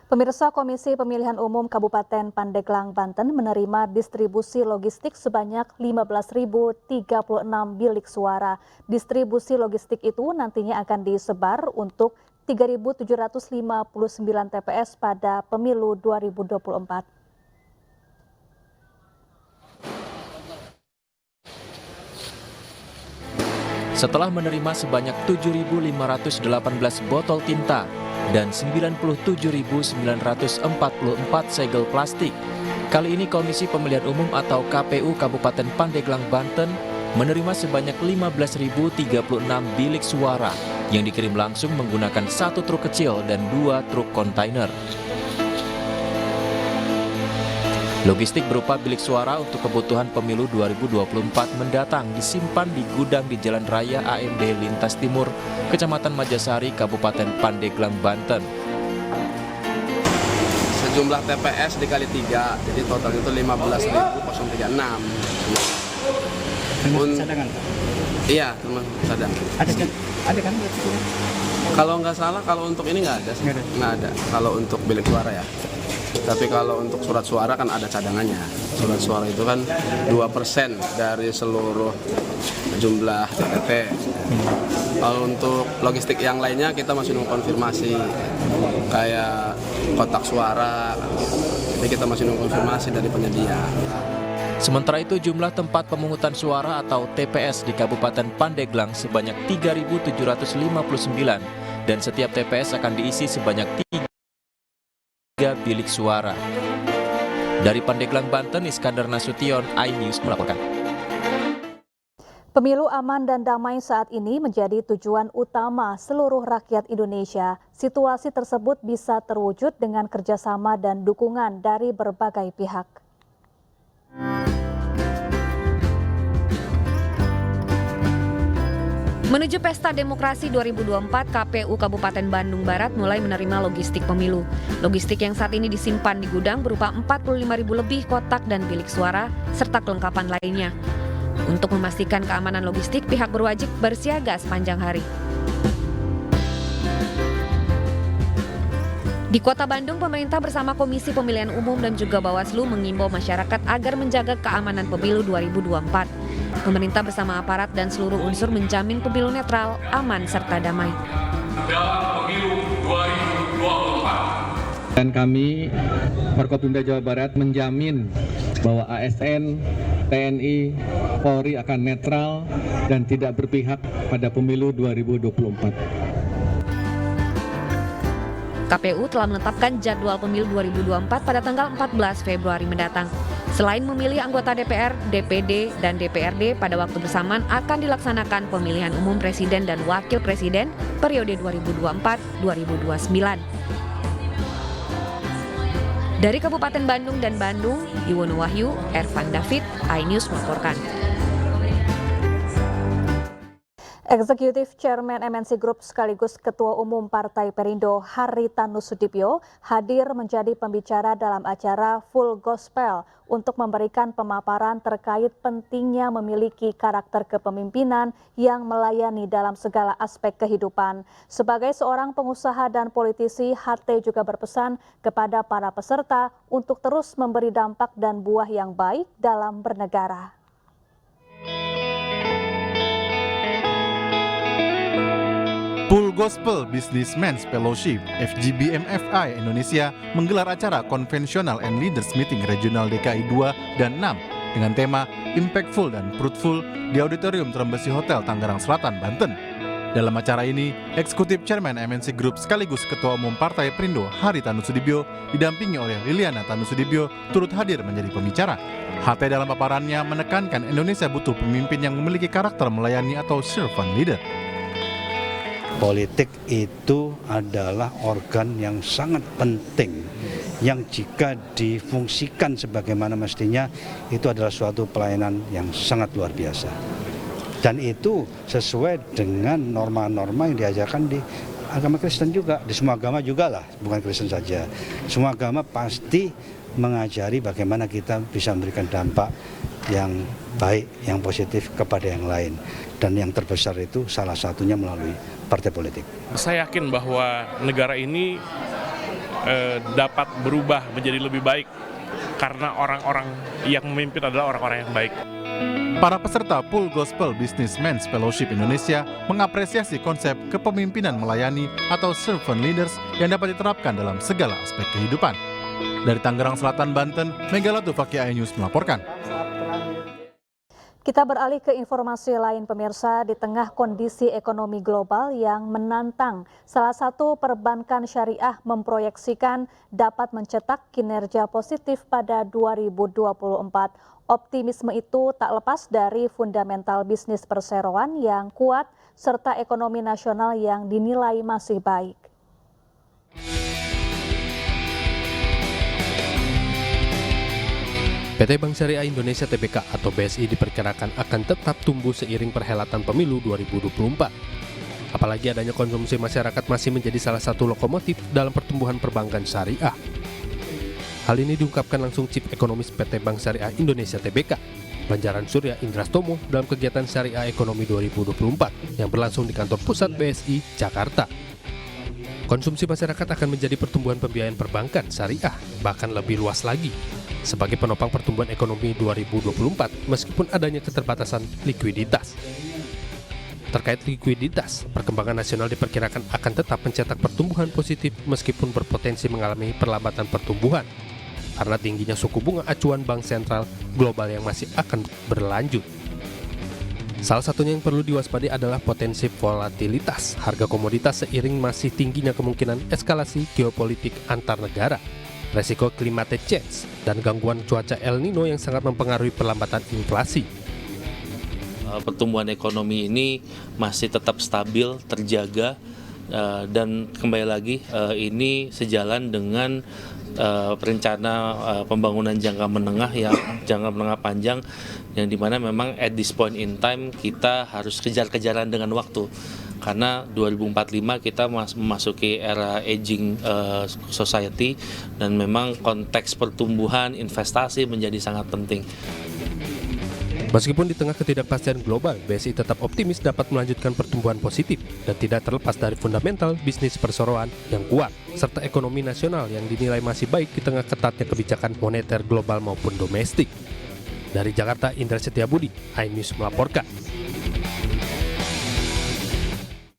Pemirsa, Komisi Pemilihan Umum Kabupaten Pandeglang, Banten menerima distribusi logistik sebanyak 15.036 bilik suara. Distribusi logistik itu nantinya akan disebar untuk 3.759 TPS pada pemilu 2024. Setelah menerima sebanyak 7.518 botol tinta dan 97.944 segel plastik, kali ini Komisi Pemilihan Umum atau KPU Kabupaten Pandeglang, Banten menerima sebanyak 15.036 bilik suara yang dikirim langsung menggunakan 1 truk kecil dan 2 truk kontainer. Logistik berupa bilik suara untuk kebutuhan pemilu 2024 mendatang disimpan di gudang di Jalan Raya AMD Lintas Timur, Kecamatan Majasari, Kabupaten Pandeglang, Banten. Sejumlah TPS dikali 3, jadi total itu 15.036. Cadangan? Iya, termasuk cadangan. Ada kan? Kalau nggak salah, kalau untuk ini nggak ada sih. Nggak ada. Kalau untuk bilik suara ya. Tapi kalau untuk surat suara kan ada cadangannya. Surat suara itu kan 2% dari seluruh jumlah TTP. Kalau untuk logistik yang lainnya kita masih nunggu konfirmasi, kayak kotak suara. Jadi kita masih nunggu konfirmasi dari penyedia. Sementara itu jumlah tempat pemungutan suara atau TPS di Kabupaten Pandeglang sebanyak 3.759 dan setiap TPS akan diisi sebanyak 3 bilik suara. Dari Pandeglang, Banten, Iskandar Nasution, iNews melaporkan. Pemilu aman dan damai saat ini menjadi tujuan utama seluruh rakyat Indonesia. Situasi tersebut bisa terwujud dengan kerjasama dan dukungan dari berbagai pihak. Menuju Pesta Demokrasi 2024, KPU Kabupaten Bandung Barat mulai menerima logistik pemilu. Logistik yang saat ini disimpan di gudang berupa 45.000 lebih kotak dan bilik suara, serta kelengkapan lainnya. Untuk memastikan keamanan logistik, pihak berwajib bersiaga sepanjang hari. Di Kota Bandung, pemerintah bersama Komisi Pemilihan Umum dan juga Bawaslu mengimbau masyarakat agar menjaga keamanan pemilu 2024. Pemerintah bersama aparat dan seluruh unsur menjamin pemilu netral, aman, serta damai. Dalam pemilu 2024. Dan kami, Forkopimda Jawa Barat, menjamin bahwa ASN, TNI, Polri akan netral dan tidak berpihak pada pemilu 2024. KPU telah menetapkan jadwal pemilu 2024 pada tanggal 14 Februari mendatang. Selain memilih anggota DPR, DPD, dan DPRD, pada waktu bersamaan akan dilaksanakan pemilihan umum presiden dan wakil presiden periode 2024-2029. Dari Kabupaten Bandung dan Bandung, Iwono Wahyu, Ervan David, iNews melaporkan. Eksekutif Chairman MNC Group sekaligus Ketua Umum Partai Perindo Haritanu Sudibyo hadir menjadi pembicara dalam acara Full Gospel untuk memberikan pemaparan terkait pentingnya memiliki karakter kepemimpinan yang melayani dalam segala aspek kehidupan. Sebagai seorang pengusaha dan politisi, HT juga berpesan kepada para peserta untuk terus memberi dampak dan buah yang baik dalam bernegara. Full Gospel Businessmen's Fellowship FGBMFI Indonesia menggelar acara Conventional and Leaders Meeting Regional DKI 2 dan 6 dengan tema Impactful dan Fruitful di Auditorium Trembesi Hotel Tangerang Selatan, Banten. Dalam acara ini, Eksekutif Chairman MNC Group sekaligus Ketua Umum Partai Perindo Haritanu Sudibyo didampingi oleh Liliana Tanu Sudibyo turut hadir menjadi pembicara. HT dalam paparannya menekankan Indonesia butuh pemimpin yang memiliki karakter melayani atau servant leader. Politik itu adalah organ yang sangat penting, yang jika difungsikan sebagaimana mestinya, itu adalah suatu pelayanan yang sangat luar biasa. Dan itu sesuai dengan norma-norma yang diajarkan di agama Kristen juga, di semua agama juga lah, bukan Kristen saja. Semua agama pasti mengajari bagaimana kita bisa memberikan dampak yang baik, yang positif kepada yang lain. Dan yang terbesar itu salah satunya melalui partai politik. Saya yakin bahwa negara ini dapat berubah menjadi lebih baik karena orang-orang yang memimpin adalah orang-orang yang baik. Para peserta Full Gospel Businessmen's Fellowship Indonesia mengapresiasi konsep kepemimpinan melayani atau servant leaders yang dapat diterapkan dalam segala aspek kehidupan. Dari Tangerang Selatan, Banten, Megalatu Fakia News melaporkan. Kita beralih ke informasi lain pemirsa. Di tengah kondisi ekonomi global yang menantang, salah satu perbankan syariah memproyeksikan dapat mencetak kinerja positif pada 2024. Optimisme itu tak lepas dari fundamental bisnis perseroan yang kuat serta ekonomi nasional yang dinilai masih baik. PT Bank Syariah Indonesia Tbk atau BSI diperkirakan akan tetap tumbuh seiring perhelatan pemilu 2024. Apalagi adanya konsumsi masyarakat masih menjadi salah satu lokomotif dalam pertumbuhan perbankan syariah. Hal ini diungkapkan langsung Chief Ekonomis PT Bank Syariah Indonesia Tbk, Banjaran Surya Indrastomo dalam kegiatan Syariah Ekonomi 2024 yang berlangsung di kantor pusat BSI, Jakarta. Konsumsi masyarakat akan menjadi pertumbuhan pembiayaan perbankan syariah, bahkan lebih luas lagi, sebagai penopang pertumbuhan ekonomi 2024 meskipun adanya keterbatasan likuiditas. Terkait likuiditas, perkembangan nasional diperkirakan akan tetap mencetak pertumbuhan positif meskipun berpotensi mengalami perlambatan pertumbuhan karena tingginya suku bunga acuan bank sentral global yang masih akan berlanjut. Salah satunya yang perlu diwaspadai adalah potensi volatilitas harga komoditas seiring masih tingginya kemungkinan eskalasi geopolitik antar negara, resiko climate change, dan gangguan cuaca El Nino yang sangat mempengaruhi perlambatan inflasi. Pertumbuhan ekonomi ini masih tetap stabil, terjaga, dan kembali lagi ini sejalan dengan rencana pembangunan jangka menengah panjang yang dimana memang at this point in time kita harus kejar-kejaran dengan waktu karena 2045 kita memasuki era aging society dan memang konteks pertumbuhan investasi menjadi sangat penting. Meskipun di tengah ketidakpastian global, BSI tetap optimis dapat melanjutkan pertumbuhan positif dan tidak terlepas dari fundamental bisnis perseroan yang kuat, serta ekonomi nasional yang dinilai masih baik di tengah ketatnya kebijakan moneter global maupun domestik. Dari Jakarta, Indra Setiabudi, iNews melaporkan.